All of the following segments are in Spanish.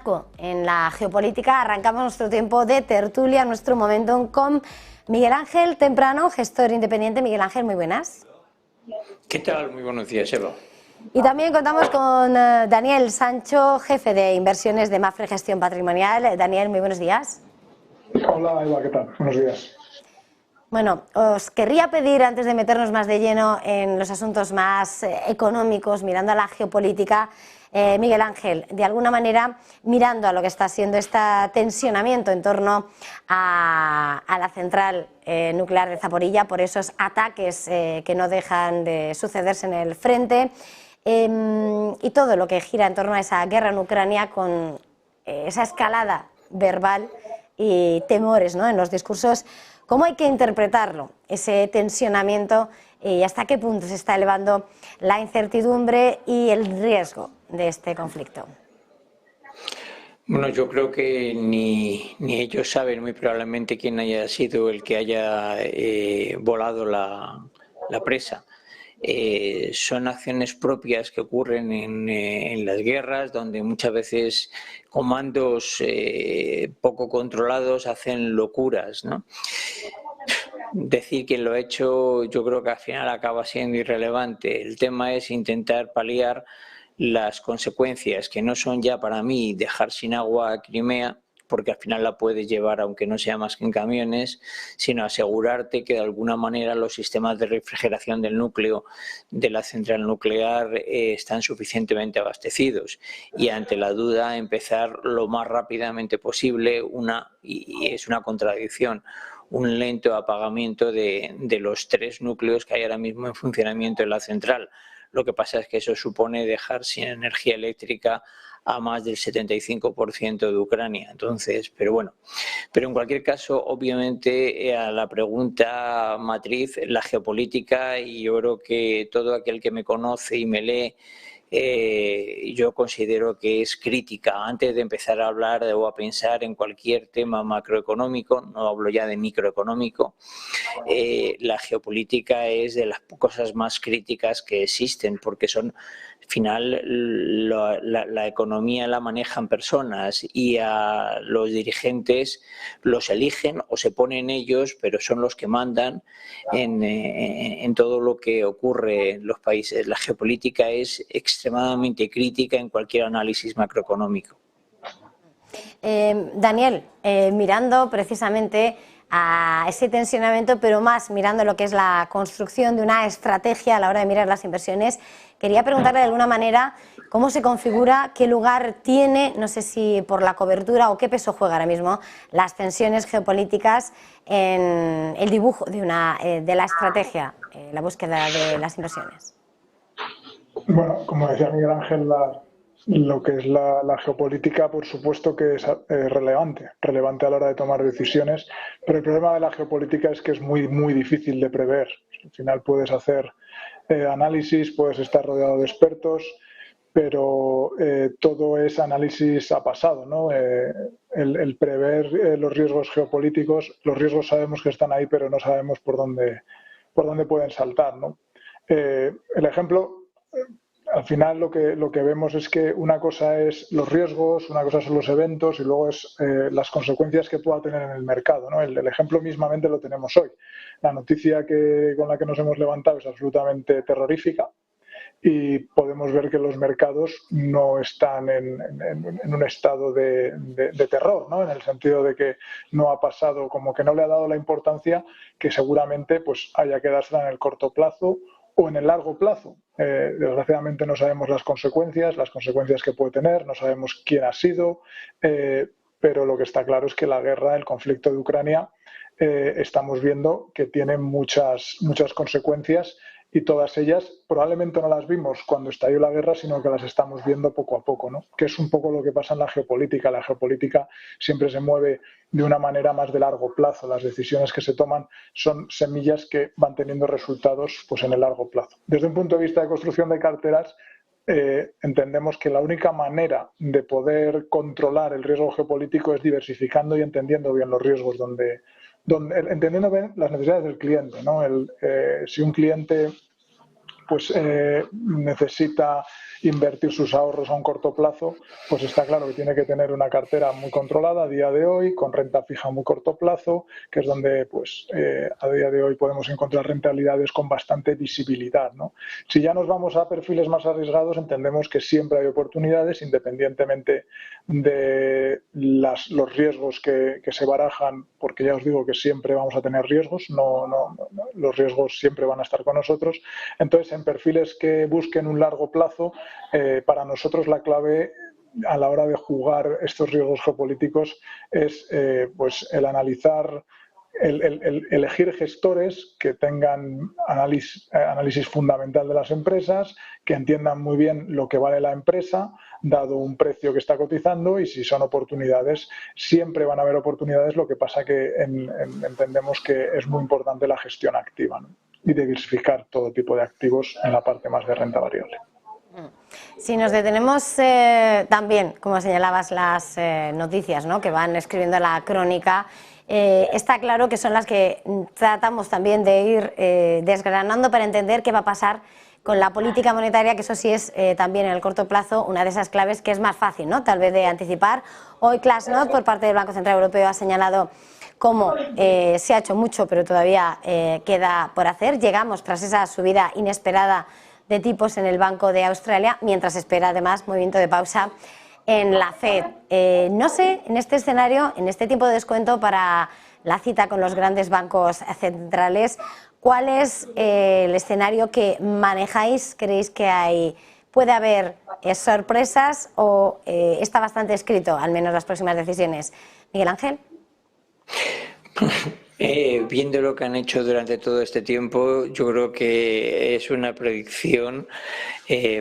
foco en la geopolítica. Arrancamos nuestro tiempo de tertulia, nuestro momentum con Miguel Ángel Temprano, gestor independiente. Miguel Ángel, muy buenas. ¿Qué tal? Muy buenos días, Eva. Y también contamos con Daniel Sancho, jefe de inversiones de Mapfre Gestión Patrimonial. Daniel, muy buenos días. Hola, Eva, ¿qué tal? Buenos días. Bueno, os querría pedir, antes de meternos más de lleno en los asuntos más económicos, mirando a la geopolítica, Miguel Ángel, de alguna manera, mirando a lo que está siendo este tensionamiento en torno a la central nuclear de Zaporilla, por esos ataques que no dejan de sucederse en el frente, y todo lo que gira en torno a esa guerra en Ucrania con esa escalada verbal y temores, ¿no?, en los discursos. ¿Cómo hay que interpretarlo, ese tensionamiento, y hasta qué punto se está elevando la incertidumbre y el riesgo de este conflicto? Bueno, yo creo que ni ellos saben muy probablemente quién haya sido el que haya volado la presa. Son acciones propias que ocurren en las guerras, donde muchas veces comandos poco controlados hacen locuras, ¿no? Decir quién lo ha hecho, yo creo que al final acaba siendo irrelevante. El tema es intentar paliar las consecuencias, que no son ya para mí dejar sin agua a Crimea, porque al final la puedes llevar aunque no sea más que en camiones, sino asegurarte que de alguna manera los sistemas de refrigeración del núcleo de la central nuclear están suficientemente abastecidos, y ante la duda empezar lo más rápidamente posible y es una contradicción, un lento apagamiento de los 3 núcleos que hay ahora mismo en funcionamiento en la central. Lo que pasa es que eso supone dejar sin energía eléctrica a más del 75% de Ucrania. Entonces, pero en cualquier caso, obviamente, a la pregunta matriz, la geopolítica, y yo creo que todo aquel que me conoce y me lee, yo considero que es crítica. Antes de empezar a hablar o a pensar en cualquier tema macroeconómico, no hablo ya de microeconómico, la geopolítica es de las cosas más críticas que existen, porque al final la economía la manejan personas y a los dirigentes los eligen o se ponen ellos, pero son los que mandan en todo lo que ocurre en los países. La geopolítica es extremadamente crítica en cualquier análisis macroeconómico. Daniel, mirando precisamente a ese tensionamiento, pero más mirando lo que es la construcción de una estrategia a la hora de mirar las inversiones, quería preguntarle de alguna manera cómo se configura, qué lugar tiene, no sé si por la cobertura o qué peso juega ahora mismo las tensiones geopolíticas en el dibujo de la estrategia, la búsqueda de las inversiones. Bueno, como decía Miguel Ángel, lo que es la geopolítica, por supuesto que es relevante a la hora de tomar decisiones, pero el problema de la geopolítica es que es muy, muy difícil de prever. Al final puedes hacer análisis, puedes estar rodeado de expertos, pero todo es análisis a pasado, ¿no? El prever los riesgos geopolíticos, los riesgos sabemos que están ahí, pero no sabemos por dónde pueden saltar, ¿no? El ejemplo, al final lo que vemos es que una cosa es los riesgos, una cosa son los eventos y luego es las consecuencias que pueda tener en el mercado, ¿no? El ejemplo mismamente lo tenemos hoy. La noticia con la que nos hemos levantado es absolutamente terrorífica y podemos ver que los mercados no están en un estado de terror, ¿no? En el sentido de que no ha pasado, como que no le ha dado la importancia que seguramente pues haya que dársela en el corto plazo o en el largo plazo. Desgraciadamente no sabemos las consecuencias que puede tener, no sabemos quién ha sido, pero lo que está claro es que la guerra, el conflicto de Ucrania, estamos viendo que tiene muchas consecuencias y todas ellas probablemente no las vimos cuando estalló la guerra, sino que las estamos viendo poco a poco, ¿no? Que es un poco lo que pasa en la geopolítica. La geopolítica siempre se mueve de una manera más de largo plazo. Las decisiones que se toman son semillas que van teniendo resultados pues, en el largo plazo. Desde un punto de vista de construcción de carteras, entendemos que la única manera de poder controlar el riesgo geopolítico es diversificando y entendiendo bien los riesgos, entendiendo bien las necesidades del cliente, ¿no? Si un cliente pues necesita invertir sus ahorros a un corto plazo, pues está claro que tiene que tener una cartera muy controlada a día de hoy, con renta fija a muy corto plazo, que es donde pues a día de hoy podemos encontrar rentabilidades con bastante visibilidad, ¿no? Si ya nos vamos a perfiles más arriesgados, entendemos que siempre hay oportunidades, independientemente de los riesgos que se barajan, porque ya os digo que siempre vamos a tener riesgos, los riesgos siempre van a estar con nosotros. Entonces, en perfiles que busquen un largo plazo, para nosotros la clave a la hora de jugar estos riesgos geopolíticos es pues el analizar, el elegir gestores que tengan análisis fundamental de las empresas, que entiendan muy bien lo que vale la empresa, dado un precio que está cotizando, y si son oportunidades, siempre van a haber oportunidades, lo que pasa que entendemos que es muy importante la gestión activa, ¿no? Y diversificar todo tipo de activos en la parte más de renta variable. Si nos detenemos también, como señalabas, las noticias, ¿no?, que van escribiendo la crónica, está claro que son las que tratamos también de ir desgranando para entender qué va a pasar con la política monetaria, que eso sí es también en el corto plazo una de esas claves que es más fácil, ¿no?, tal vez de anticipar. Hoy Klasnod, por parte del Banco Central Europeo, ha señalado cómo se ha hecho mucho, pero todavía queda por hacer. Llegamos tras esa subida inesperada de tipos en el Banco de Australia, mientras espera además movimiento de pausa en la FED. No sé, en este escenario, en este tiempo de descuento para la cita con los grandes bancos centrales, ¿cuál es el escenario que manejáis? ¿Creéis que puede haber sorpresas o está bastante escrito, al menos las próximas decisiones? Miguel Ángel. Viendo lo que han hecho durante todo este tiempo, yo creo que es una predicción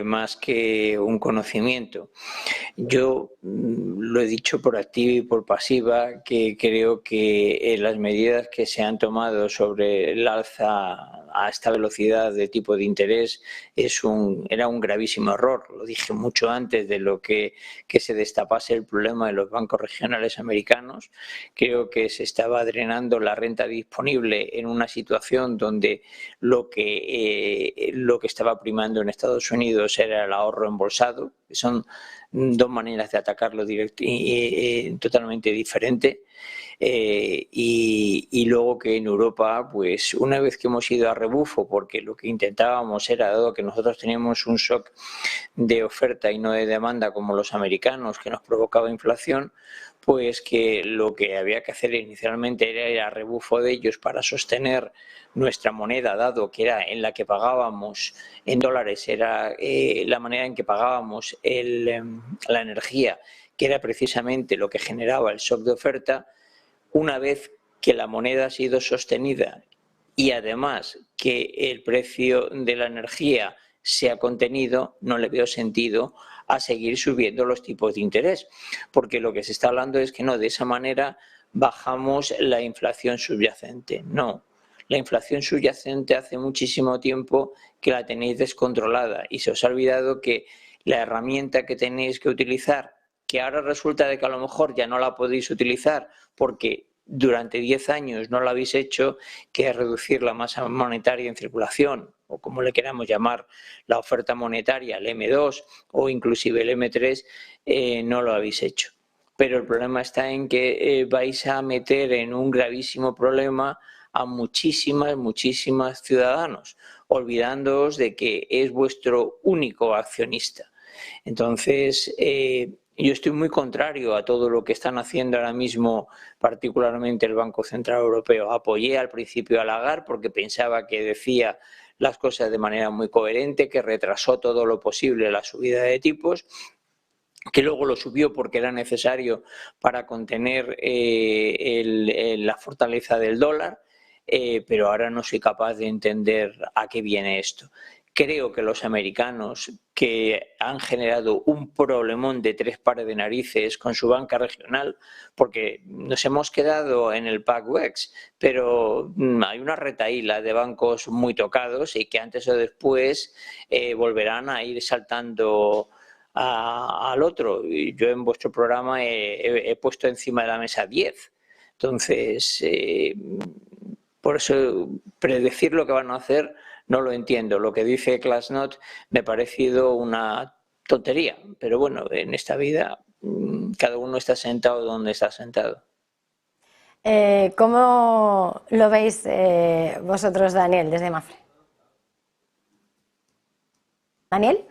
más que un conocimiento. Yo lo he dicho por activa y por pasiva, que creo que las medidas que se han tomado sobre el alza a esta velocidad de tipo de interés era un gravísimo error. Lo dije mucho antes de lo que se destapase el problema de los bancos regionales americanos. Creo que se estaba drenando la renta disponible en una situación donde lo que estaba primando en Estados Unidos era el ahorro embolsado. Son dos maneras de atacarlo totalmente diferentes. Y luego que en Europa, pues una vez que hemos ido a rebufo, porque lo que intentábamos era, dado que nosotros teníamos un shock de oferta y no de demanda como los americanos, que nos provocaba inflación, pues que lo que había que hacer inicialmente era ir a rebufo de ellos para sostener nuestra moneda, dado que era en la que pagábamos en dólares, era la manera en que pagábamos la energía, que era precisamente lo que generaba el shock de oferta. Una vez que la moneda ha sido sostenida y además que el precio de la energía se ha contenido, no le veo sentido a seguir subiendo los tipos de interés, porque lo que se está hablando es que no, de esa manera bajamos la inflación subyacente. No, la inflación subyacente hace muchísimo tiempo que la tenéis descontrolada y se os ha olvidado que la herramienta que tenéis que utilizar, que ahora resulta de que a lo mejor ya no la podéis utilizar porque durante 10 años no lo habéis hecho, que es reducir la masa monetaria en circulación, o como le queramos llamar, la oferta monetaria, el M2 o inclusive el M3, no lo habéis hecho. Pero el problema está en que vais a meter en un gravísimo problema a muchísimas ciudadanos, olvidándoos de que es vuestro único accionista. Entonces, yo estoy muy contrario a todo lo que están haciendo ahora mismo, particularmente el Banco Central Europeo. Apoyé al principio a Lagarde porque pensaba que decía las cosas de manera muy coherente, que retrasó todo lo posible la subida de tipos, que luego lo subió porque era necesario para contener la fortaleza del dólar, pero ahora no soy capaz de entender a qué viene esto. Creo que los americanos, que han generado un problemón de 3 pares de narices con su banca regional, porque nos hemos quedado en el PACWEX, pero hay una retahíla de bancos muy tocados y que antes o después volverán a ir saltando al otro. Yo en vuestro programa he puesto encima de la mesa 10. Entonces, por eso predecir lo que van a hacer no lo entiendo. Lo que dice Klasnot me ha parecido una tontería, pero bueno, en esta vida cada uno está sentado donde está sentado. ¿Cómo lo veis vosotros, Daniel, desde Mafre? ¿Daniel?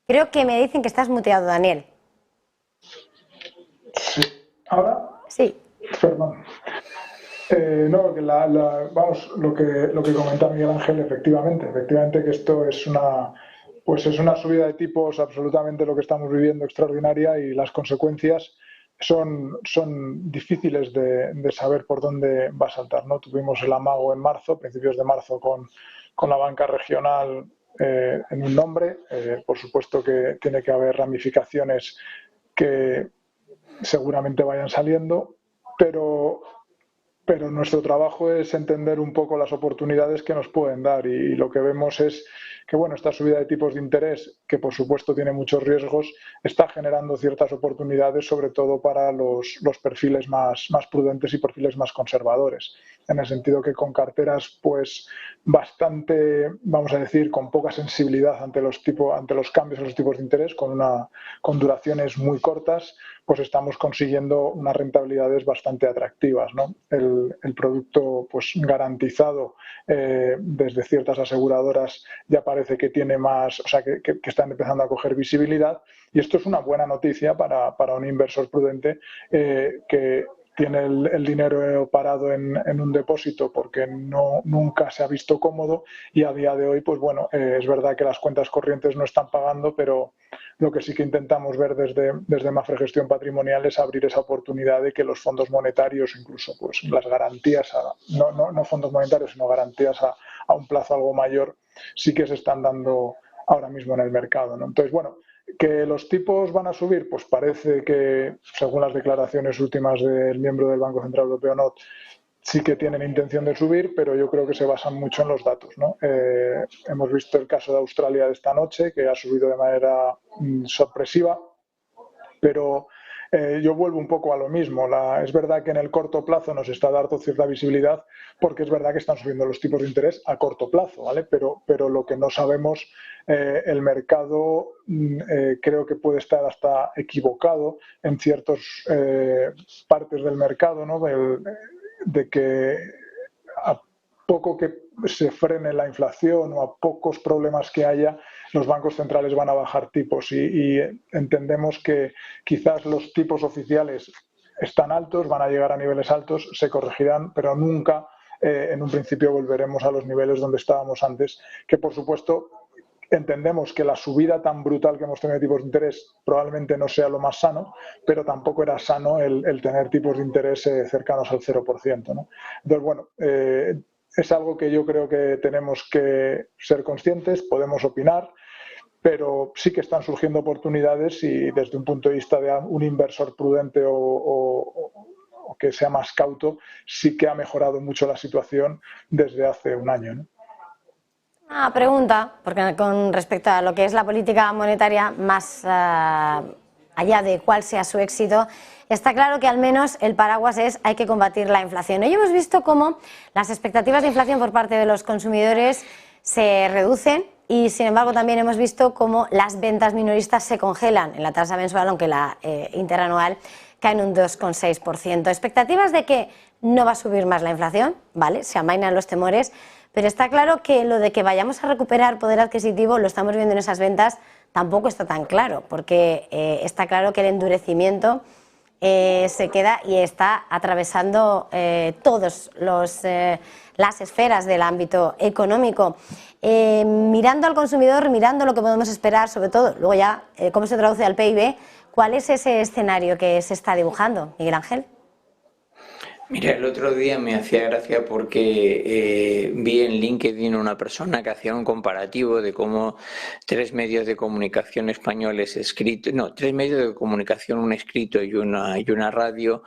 Creo que me dicen que estás muteado, Daniel. Sí. ¿Ahora? Sí. Perdón. No, que vamos, lo que comenta Miguel Ángel, efectivamente que esto es una subida de tipos absolutamente lo que estamos viviendo extraordinaria, y las consecuencias son difíciles de saber por dónde va a saltar, ¿no? Tuvimos el amago en marzo, principios de marzo, con la banca regional en un nombre. Por supuesto que tiene que haber ramificaciones que seguramente vayan saliendo, pero nuestro trabajo es entender un poco las oportunidades que nos pueden dar, y lo que vemos es que, bueno, esta subida de tipos de interés, que por supuesto tiene muchos riesgos, está generando ciertas oportunidades, sobre todo para los perfiles más prudentes y perfiles más conservadores, en el sentido que con carteras pues bastante, vamos a decir, con poca sensibilidad ante los cambios en los tipos de interés, con duraciones muy cortas, pues estamos consiguiendo unas rentabilidades bastante atractivas, ¿no? El producto pues garantizado desde ciertas aseguradoras ya parece que tiene más, o sea, que están empezando a coger visibilidad, y esto es una buena noticia para un inversor prudente que tiene el dinero parado en un depósito porque nunca se ha visto cómodo, y a día de hoy, pues bueno, es verdad que las cuentas corrientes no están pagando, pero lo que sí que intentamos ver desde Mafre Gestión Patrimonial es abrir esa oportunidad de que los fondos monetarios, incluso pues las garantías, no fondos monetarios, sino garantías a un plazo algo mayor, sí que se están dando ahora mismo en el mercado, ¿no? Entonces, bueno, ¿que los tipos van a subir? Pues parece que, según las declaraciones últimas del miembro del Banco Central Europeo, NOT, sí que tienen intención de subir, pero yo creo que se basan mucho en los datos, ¿no? Hemos visto el caso de Australia de esta noche, que ha subido de manera sorpresiva, pero yo vuelvo un poco a lo mismo. Es verdad que en el corto plazo nos está dando cierta visibilidad, porque es verdad que están subiendo los tipos de interés a corto plazo, ¿vale? Pero lo que no sabemos, el mercado creo que puede estar hasta equivocado en ciertas partes del mercado, ¿no? De que a poco que se frene la inflación o a pocos problemas que haya, los bancos centrales van a bajar tipos, y entendemos que quizás los tipos oficiales están altos, van a llegar a niveles altos, se corregirán, pero nunca en un principio volveremos a los niveles donde estábamos antes, que por supuesto entendemos que la subida tan brutal que hemos tenido de tipos de interés probablemente no sea lo más sano, pero tampoco era sano el tener tipos de interés cercanos al 0%, ¿no? Entonces, bueno, es algo que yo creo que tenemos que ser conscientes, podemos opinar, pero sí que están surgiendo oportunidades, y desde un punto de vista de un inversor prudente o que sea más cauto, sí que ha mejorado mucho la situación desde hace un año, ¿no? Una pregunta, porque con respecto a lo que es la política monetaria, más allá de cuál sea su éxito, está claro que al menos el paraguas es hay que combatir la inflación. Hoy hemos visto cómo las expectativas de inflación por parte de los consumidores se reducen, y sin embargo también hemos visto cómo las ventas minoristas se congelan en la tasa mensual, aunque la interanual cae en un 2,6%. Expectativas de que no va a subir más la inflación, ¿vale? Se amainan los temores. Pero está claro que lo de que vayamos a recuperar poder adquisitivo, lo estamos viendo en esas ventas, tampoco está tan claro, porque está claro que el endurecimiento se queda y está atravesando todas las esferas del ámbito económico. Mirando al consumidor, mirando lo que podemos esperar, sobre todo, luego ya cómo se traduce al PIB, ¿cuál es ese escenario que se está dibujando, Miguel Ángel? Mira, el otro día me hacía gracia porque vi en LinkedIn una persona que hacía un comparativo de cómo 3 medios de comunicación españoles escritos, 3 medios de comunicación, un escrito y una radio,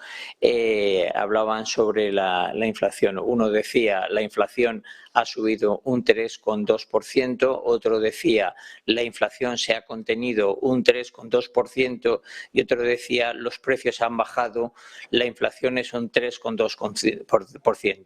hablaban sobre la inflación. Uno decía la inflación ha subido un 3,2%, otro decía la inflación se ha contenido un 3,2% y otro decía los precios han bajado, la inflación es un 3,2%.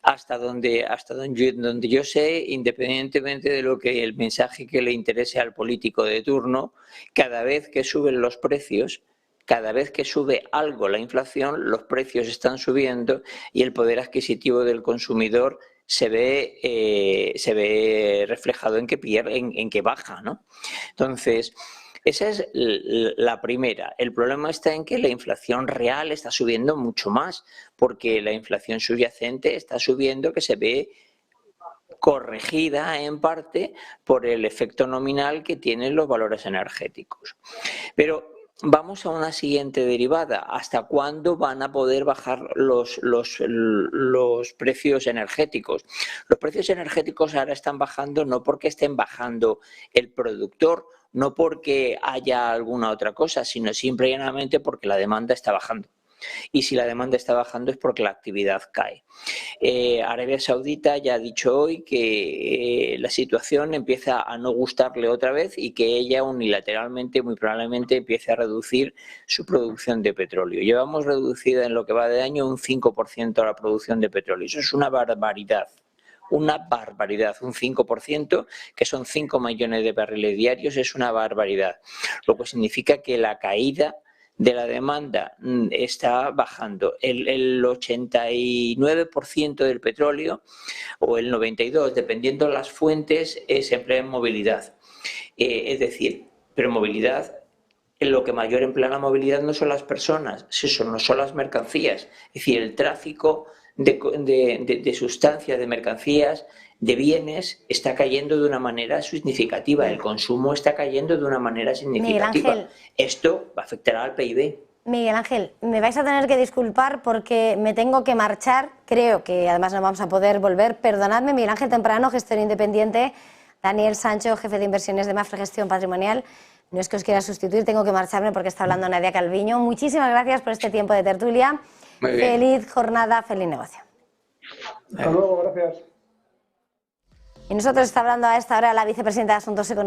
Hasta donde yo sé, independientemente de lo que el mensaje que le interese al político de turno, cada vez que suben los precios, cada vez que sube algo la inflación, los precios están subiendo y el poder adquisitivo del consumidor se ve reflejado en que baja, ¿no? Entonces, esa es la primera. El problema está en que la inflación real está subiendo mucho más, porque la inflación subyacente está subiendo, que se ve corregida en parte por el efecto nominal que tienen los valores energéticos. Pero vamos a una siguiente derivada. ¿Hasta cuándo van a poder bajar los precios energéticos? Los precios energéticos ahora están bajando no porque estén bajando el productor, no porque haya alguna otra cosa, sino simple y llanamente porque la demanda está bajando. Y si la demanda está bajando es porque la actividad cae. Arabia Saudita ya ha dicho hoy que la situación empieza a no gustarle otra vez y que ella unilateralmente, muy probablemente, empiece a reducir su producción de petróleo. Llevamos reducida en lo que va de año un 5% la producción de petróleo. Eso es una barbaridad. Una barbaridad, un 5%, que son 5 millones de barriles diarios, es una barbaridad. Lo que significa que la caída de la demanda está bajando. El 89% del petróleo o el 92%, dependiendo de las fuentes, se emplea en movilidad. Es decir, pero movilidad, lo que mayor emplea la movilidad no son las personas, no son las mercancías. Es decir, el tráfico de sustancias, de mercancías, de bienes está cayendo de una manera significativa, el consumo está cayendo de una manera significativa. Miguel Ángel, esto afectará al PIB. Miguel Ángel, me vais a tener que disculpar porque me tengo que marchar, creo que además no vamos a poder volver, perdonadme. Miguel Ángel Temprano, gestor independiente, Daniel Sancho, jefe de inversiones de Mapfre Gestión Patrimonial. No es que os quiera sustituir, tengo que marcharme porque está hablando Nadia Calviño. Muchísimas gracias por este tiempo de tertulia. Feliz jornada, feliz negocio. Hasta luego, gracias. Y nosotros está hablando a esta hora la vicepresidenta de Asuntos Económicos.